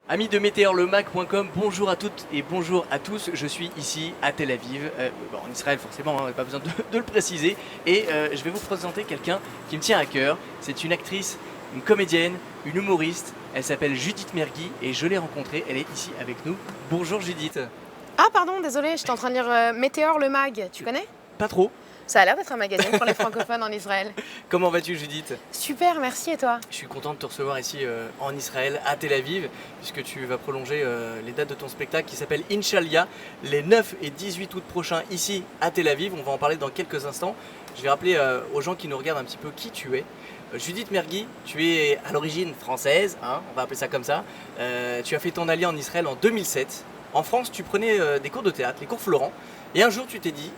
Amis de météorlemac.com, bonjour à toutes et bonjour à tous. Je suis ici à Tel Aviv, en Israël forcément, hein, pas besoin de le préciser. Et je vais vous présenter quelqu'un qui me tient à cœur. C'est une actrice, une comédienne, une humoriste. Elle s'appelle Judith Mergui et je l'ai rencontrée. Elle est ici avec nous. Bonjour Judith. Ah pardon, désolé, j'étais en train de lire Météor le Mag, tu connais? Pas trop. Ça a l'air d'être un magazine pour les francophones en Israël. Comment vas-tu Judith? Super, merci, et toi? Je suis content de te recevoir ici en Israël, à Tel Aviv, puisque tu vas prolonger les dates de ton spectacle qui s'appelle Inch'Aliyah, les 9 et 18 août prochains ici à Tel Aviv. On va en parler dans quelques instants. Je vais rappeler aux gens qui nous regardent un petit peu qui tu es. Judith Mergui, tu es à l'origine française, hein, on va appeler ça comme ça. Tu as fait ton allié en Israël en 2007. En France, tu prenais des cours de théâtre, les cours Florent, et un jour tu t'es dit,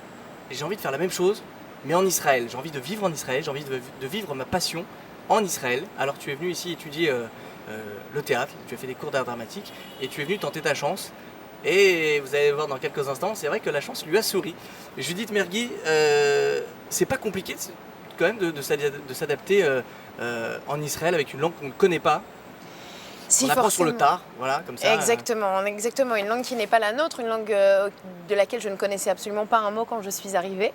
j'ai envie de faire la même chose, mais en Israël. J'ai envie de vivre en Israël, j'ai envie de vivre ma passion en Israël. Alors tu es venu ici étudier le théâtre, tu as fait des cours d'art dramatique, et tu es venu tenter ta chance. Et vous allez voir dans quelques instants, c'est vrai que la chance lui a souri. Judith Mergui, c'est pas compliqué quand même de s'adapter en Israël avec une langue qu'on ne connaît pas. Si, on apprend sur le tard, voilà, comme ça. Exactement, une langue qui n'est pas la nôtre, une langue de laquelle je ne connaissais absolument pas un mot quand je suis arrivée.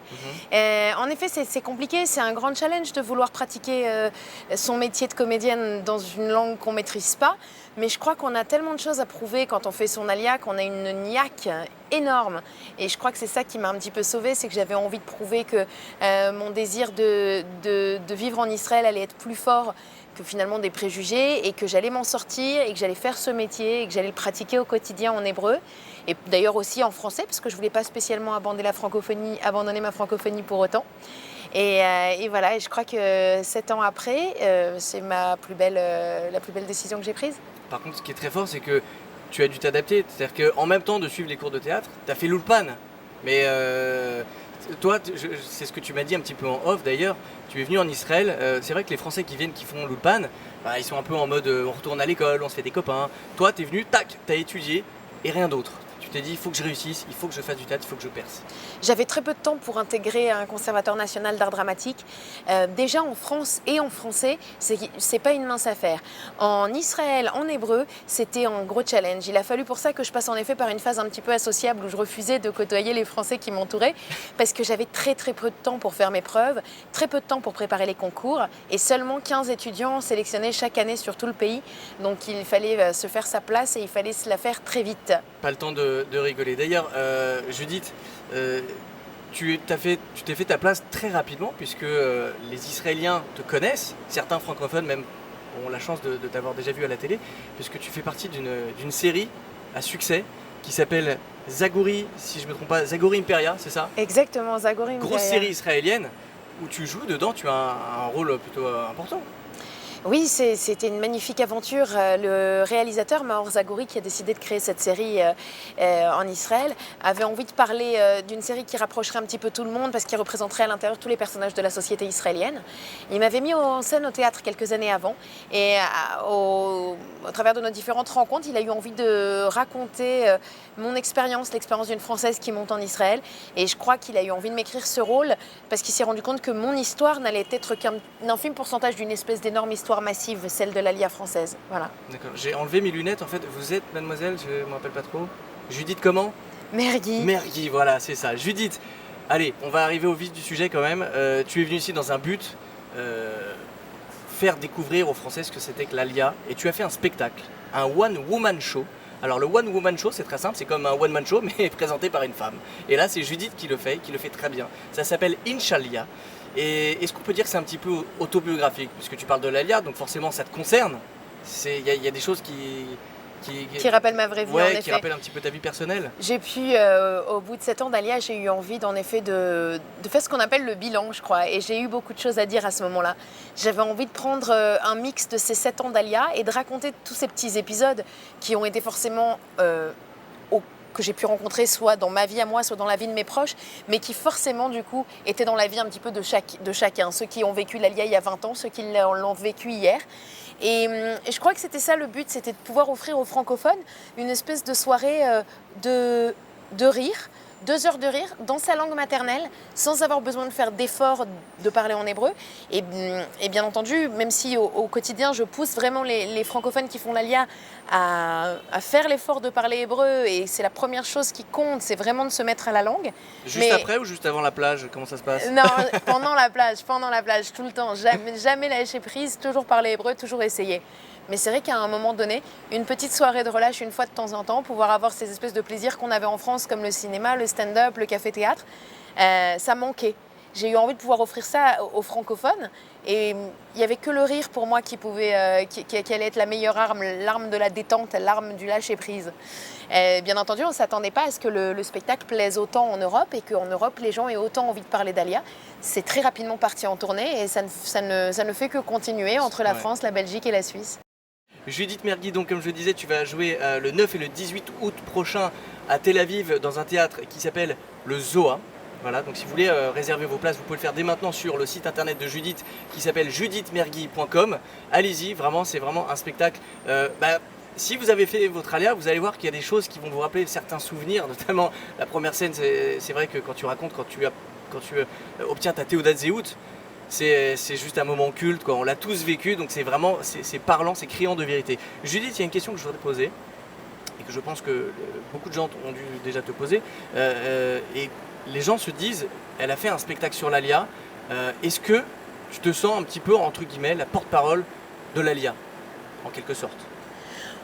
En effet, c'est compliqué, c'est un grand challenge de vouloir pratiquer son métier de comédienne dans une langue qu'on ne maîtrise pas. Mais je crois qu'on a tellement de choses à prouver quand on fait son alia, qu'on a une niaque énorme. Et je crois que c'est ça qui m'a un petit peu sauvée, c'est que j'avais envie de prouver que mon désir de vivre en Israël allait être plus fort que finalement des préjugés, et que j'allais m'en sortir, et que j'allais faire ce métier, et que j'allais le pratiquer au quotidien en hébreu, et d'ailleurs aussi en français, parce que je ne voulais pas spécialement abandonner ma francophonie pour autant. Et voilà, et je crois que 7 ans après, c'est la plus belle décision que j'ai prise. Par contre, ce qui est très fort, c'est que tu as dû t'adapter. C'est-à-dire qu'en même temps de suivre les cours de théâtre, tu as fait l'Ulpan. Mais toi, c'est ce que tu m'as dit un petit peu en off d'ailleurs, tu es venu en Israël. C'est vrai que les Français qui viennent, qui font l'Ulpan, bah, ils sont un peu en mode on retourne à l'école, on se fait des copains. Toi, tu es venu, tac, tu as étudié et rien d'autre. Tu t'es dit, il faut que je réussisse, il faut que je fasse du théâtre, il faut que je perce. J'avais très peu de temps pour intégrer un conservatoire national d'art dramatique. Déjà en France et en français, c'est pas une mince affaire. En Israël, en hébreu, c'était un gros challenge. Il a fallu pour ça que je passe en effet par une phase un petit peu associable où je refusais de côtoyer les Français qui m'entouraient, parce que j'avais très peu de temps pour faire mes preuves, très peu de temps pour préparer les concours, et seulement 15 étudiants sélectionnés chaque année sur tout le pays. Donc il fallait se faire sa place et il fallait se la faire très vite. Pas le temps de rigoler. D'ailleurs, Judith, tu t'es fait ta place très rapidement, puisque les Israéliens te connaissent, certains francophones même ont la chance de t'avoir déjà vu à la télé, puisque tu fais partie d'une série à succès qui s'appelle Zagouri, si je ne me trompe pas, Zagouri Imperia, c'est ça? Exactement, Zagouri Imperia. Grosse série israélienne où tu joues dedans, tu as un rôle plutôt important. Oui, c'était une magnifique aventure. Le réalisateur Maor Zagouri, qui a décidé de créer cette série en Israël, avait envie de parler d'une série qui rapprocherait un petit peu tout le monde, parce qu'il représenterait à l'intérieur tous les personnages de la société israélienne. Il m'avait mis en scène au théâtre quelques années avant, et au travers de nos différentes rencontres, il a eu envie de raconter mon expérience, l'expérience d'une Française qui monte en Israël. Et je crois qu'il a eu envie de m'écrire ce rôle parce qu'il s'est rendu compte que mon histoire n'allait être qu'un infime pourcentage d'une espèce d'énorme histoire massive, celle de l'Aliyah française. Voilà. D'accord, j'ai enlevé mes lunettes en fait. Vous êtes mademoiselle, je ne me rappelle pas trop. Judith comment? Mergui. Mergui, voilà, c'est ça. Judith, allez, on va arriver au vif du sujet quand même. Tu es venue ici dans un but, faire découvrir aux Français ce que c'était que l'Aliyah, et tu as fait un spectacle, un one-woman show. Alors le one-woman show, c'est très simple, c'est comme un one-man show, mais présenté par une femme. Et là, c'est Judith qui le fait très bien. Ça s'appelle Inch'Aliyah. Et est-ce qu'on peut dire que c'est un petit peu autobiographique, puisque tu parles de l'Aliyah, donc forcément ça te concerne. Il y a des choses qui rappellent ma vraie vie, en effet. Qui rappellent un petit peu ta vie personnelle. J'ai pu, au bout de 7 ans d'Aliyah, j'ai eu envie en effet de faire ce qu'on appelle le bilan, je crois. Et j'ai eu beaucoup de choses à dire à ce moment-là. J'avais envie de prendre un mix de ces 7 ans d'Aliyah et de raconter tous ces petits épisodes qui ont été forcément que j'ai pu rencontrer soit dans ma vie à moi, soit dans la vie de mes proches, mais qui forcément du coup étaient dans la vie un petit peu de chacun. Ceux qui ont vécu l'Aliyah il y a 20 ans, ceux qui l'ont vécu hier. Et je crois que c'était ça le but, c'était de pouvoir offrir aux francophones une espèce de soirée de rire, 2 heures de rire dans sa langue maternelle, sans avoir besoin de faire d'efforts de parler en hébreu. Et bien entendu, même si au quotidien, je pousse vraiment les francophones qui font l'Aliyah à faire l'effort de parler hébreu, et c'est la première chose qui compte, c'est vraiment de se mettre à la langue. Juste après ou juste avant la plage, comment ça se passe? Non, pendant la plage, tout le temps, jamais lâcher prise, toujours parler hébreu, toujours essayer. Mais c'est vrai qu'à un moment donné, une petite soirée de relâche une fois de temps en temps, pouvoir avoir ces espèces de plaisirs qu'on avait en France, comme le cinéma, le stand-up, le café-théâtre, ça manquait. J'ai eu envie de pouvoir offrir ça aux francophones, et il n'y avait que le rire pour moi qui allait être la meilleure arme, l'arme de la détente, l'arme du lâcher-prise. Bien entendu, on ne s'attendait pas à ce que le spectacle plaise autant en Europe, et qu'en Europe, les gens aient autant envie de parler d'Aliyah. C'est très rapidement parti en tournée, et ça ne fait que continuer entre la France, la Belgique et la Suisse. Judith Mergui, donc comme je le disais, tu vas jouer le 9 et le 18 août prochain à Tel Aviv dans un théâtre qui s'appelle le Zoa. Voilà, donc si vous voulez réserver vos places, vous pouvez le faire dès maintenant sur le site internet de Judith qui s'appelle judithmergui.com. Allez-y, vraiment, c'est vraiment un spectacle. Si vous avez fait votre Aliyah, vous allez voir qu'il y a des choses qui vont vous rappeler certains souvenirs, notamment la première scène. C'est vrai que quand tu racontes, quand tu obtiens ta Théodat Zéhout, c'est juste un moment culte, quoi. On l'a tous vécu, donc c'est vraiment, c'est parlant, c'est criant de vérité. Judith, il y a une question que je voudrais te poser, et que je pense que beaucoup de gens ont dû déjà te poser, et les gens se disent, elle a fait un spectacle sur l'Aliyah, est-ce que tu te sens un petit peu, entre guillemets, la porte-parole de l'Aliyah, en quelque sorte?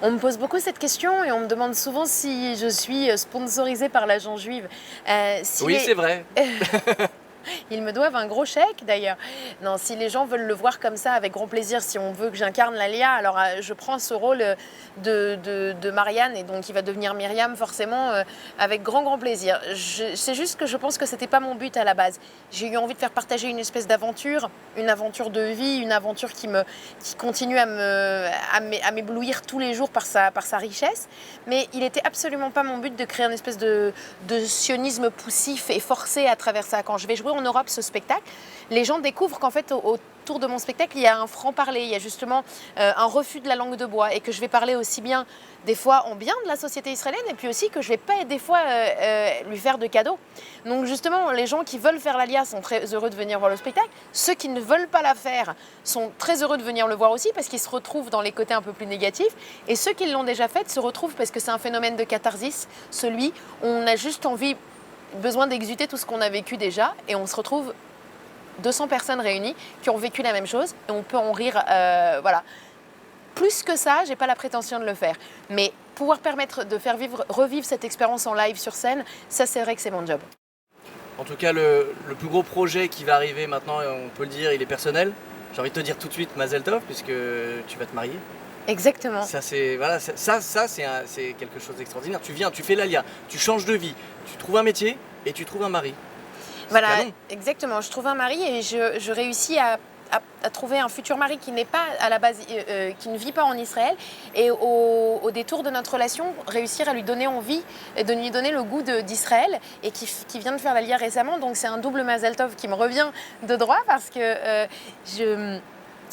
On me pose beaucoup cette question, et on me demande souvent si je suis sponsorisée par l'agent juive. Oui, c'est vrai. Ils me doivent un gros chèque d'ailleurs. Non, si les gens veulent le voir comme ça, avec grand plaisir, si on veut que j'incarne l'Aliyah, alors je prends ce rôle de Marianne, et donc il va devenir Myriam forcément, avec grand plaisir. C'est juste que je pense que c'était pas mon but à la base. J'ai eu envie de faire partager une espèce d'aventure, une aventure de vie, une aventure qui continue à m'éblouir tous les jours par sa richesse. Mais il était absolument pas mon but de créer une espèce de sionisme poussif et forcé à travers ça. Quand je vais jouer en Europe ce spectacle, les gens découvrent qu'en fait autour de mon spectacle il y a un franc-parler, il y a justement un refus de la langue de bois, et que je vais parler aussi bien des fois en bien de la société israélienne, et puis aussi que je vais pas des fois lui faire de cadeaux. Donc justement, les gens qui veulent faire l'Aliyah sont très heureux de venir voir le spectacle. Ceux qui ne veulent pas la faire sont très heureux de venir le voir aussi, parce qu'ils se retrouvent dans les côtés un peu plus négatifs, et ceux qui l'ont déjà faite se retrouvent parce que c'est un phénomène de catharsis, celui où on a juste besoin d'exuter tout ce qu'on a vécu déjà, et on se retrouve 200 personnes réunies qui ont vécu la même chose, et on peut en rire, voilà. Plus que ça, j'ai pas la prétention de le faire, mais pouvoir permettre de faire revivre cette expérience en live sur scène, ça c'est vrai que c'est mon job. En tout cas, le plus gros projet qui va arriver maintenant, on peut le dire, il est personnel. J'ai envie de te dire tout de suite Mazel Tov, puisque tu vas te marier. Exactement. Ça c'est voilà, c'est quelque chose d'extraordinaire. Tu viens, tu fais l'Aliyah, tu changes de vie, tu trouves un métier et tu trouves un mari. Voilà, exactement. Je trouve un mari, et je réussis à trouver un futur mari qui n'est pas à la base, qui ne vit pas en Israël, et au détour de notre relation, réussir à lui donner envie et de lui donner le goût d'Israël, et qui vient de faire l'Aliyah récemment. Donc c'est un double Mazel Tov qui me revient de droit, parce que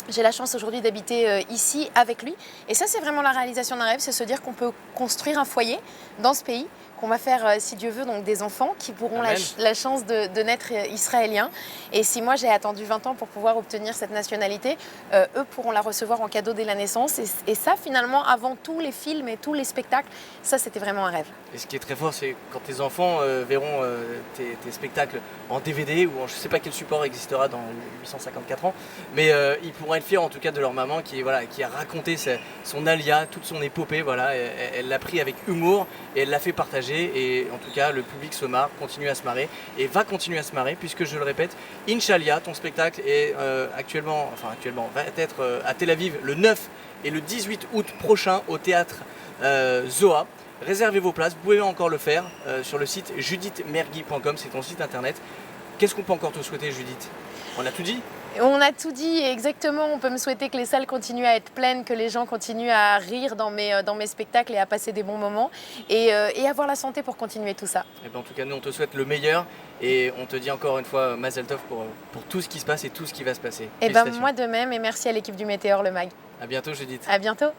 j'ai la chance aujourd'hui d'habiter ici avec lui. Et ça, c'est vraiment la réalisation d'un rêve, c'est se dire qu'on peut construire un foyer dans ce pays, qu'on va faire, si Dieu veut, donc des enfants qui pourront la chance de naître israéliens. Et si moi j'ai attendu 20 ans pour pouvoir obtenir cette nationalité, eux pourront la recevoir en cadeau dès la naissance. Et ça, finalement, avant tous les films et tous les spectacles, ça c'était vraiment un rêve. Et ce qui est très fort, c'est quand tes enfants verront tes spectacles en DVD, ou je ne sais pas quel support existera dans 854 ans, mais ils pourront être fiers en tout cas de leur maman qui a raconté son Aliyah, toute son épopée. Voilà, elle l'a pris avec humour et elle l'a fait partager. Et en tout cas, le public se marre, continue à se marrer, et va continuer à se marrer, puisque je le répète, Inch'Aliyah, ton spectacle est actuellement va être à Tel Aviv le 9 et le 18 août prochain au théâtre Zoa. Réservez vos places, vous pouvez encore le faire sur le site judithmergui.com, c'est ton site internet. Qu'est-ce qu'on peut encore te souhaiter, Judith? On a tout dit? On a tout dit, exactement. On peut me souhaiter que les salles continuent à être pleines, que les gens continuent à rire dans mes spectacles et à passer des bons moments, et avoir la santé pour continuer tout ça. Et ben, en tout cas, nous on te souhaite le meilleur, et on te dit encore une fois Mazel Tov pour tout ce qui se passe et tout ce qui va se passer. Et ben moi de même, et merci à l'équipe du Météor, le MAG. À bientôt, Judith. À bientôt.